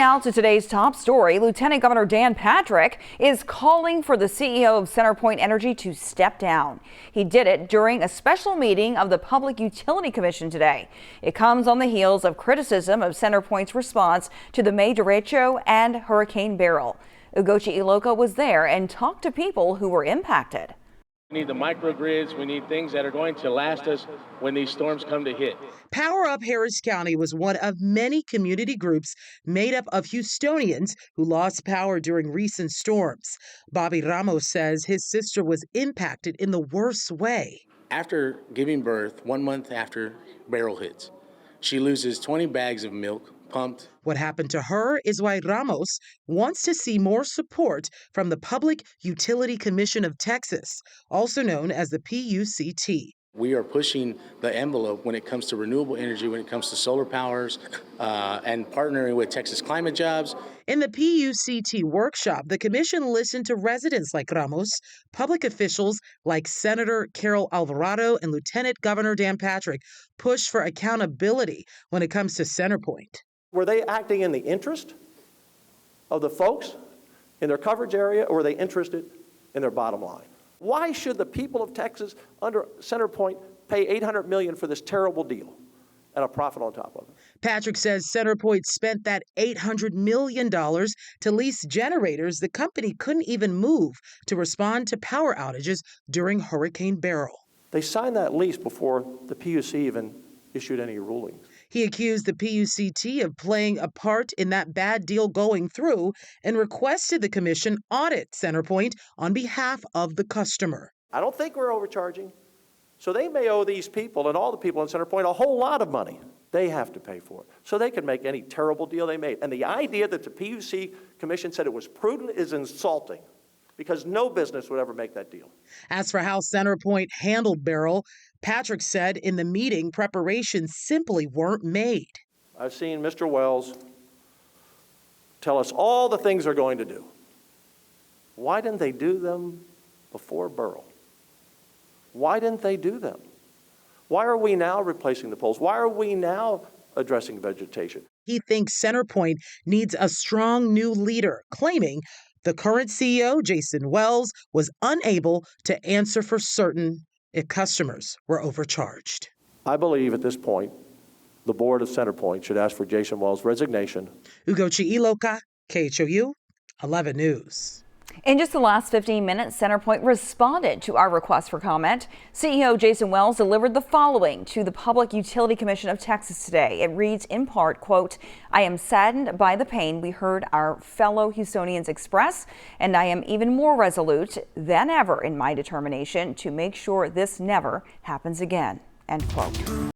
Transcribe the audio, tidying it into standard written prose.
Now to today's top story. Lieutenant Governor Dan Patrick is calling for the CEO of CenterPoint Energy to step down. He did it during a special meeting of the Public Utility Commission today. It comes on the heels of criticism of CenterPoint's response to the May derecho and Hurricane Beryl. Ugochi Iloka was there and talked to people who were impacted. We need the microgrids. We need things that are going to last us when these storms come to hit. Power Up Harris County was one of many community groups made up of Houstonians who lost power during recent storms. Bobby Ramos says his sister was impacted in the worst way. After giving birth, 1 month after Beryl hits, she loses 20 bags of milk pumped. What happened to her is why Ramos wants to see more support from the Public Utility Commission of Texas, also known as the PUCT. We are pushing the envelope when it comes to renewable energy, when it comes to solar powers, and partnering with Texas Climate Jobs. In the PUCT workshop, the commission listened to residents like Ramos, public officials like Senator Carol Alvarado, and Lieutenant Governor Dan Patrick push for accountability when it comes to CenterPoint. Were they acting in the interest of the folks in their coverage area, or were they interested in their bottom line? Why should the people of Texas under CenterPoint pay $800 million for this terrible deal and a profit on top of it? Patrick says CenterPoint spent that $800 million to lease generators the company couldn't even move to respond to power outages during Hurricane Beryl. They signed that lease before the PUC even issued any rulings. He accused the PUCT of playing a part in that bad deal going through and requested the commission audit CenterPoint on behalf of the customer. I don't think we're overcharging. So they may owe these people and all the people in CenterPoint a whole lot of money. They have to pay for it. So they can make any terrible deal they made. And the idea that the PUC commission said it was prudent is insulting, because no business would ever make that deal. As for how CenterPoint handled Beryl, Patrick said in the meeting preparations simply weren't made. I've seen Mr. Wells tell us all the things they're going to do. Why didn't they do them before Beryl? Why didn't they do them? Why are we now replacing the poles? Why are we now addressing vegetation? He thinks CenterPoint needs a strong new leader, claiming the current CEO, Jason Wells, was unable to answer for certain if customers were overcharged. I believe at this point, the board of CenterPoint should ask for Jason Wells' resignation. Ugochi Iloka, KHOU 11 News. In just the last 15 minutes, CenterPoint responded to our request for comment. CEO Jason Wells delivered the following to the Public Utility Commission of Texas today. It reads in part, quote, "I am saddened by the pain we heard our fellow Houstonians express, and I am even more resolute than ever in my determination to make sure this never happens again," end quote.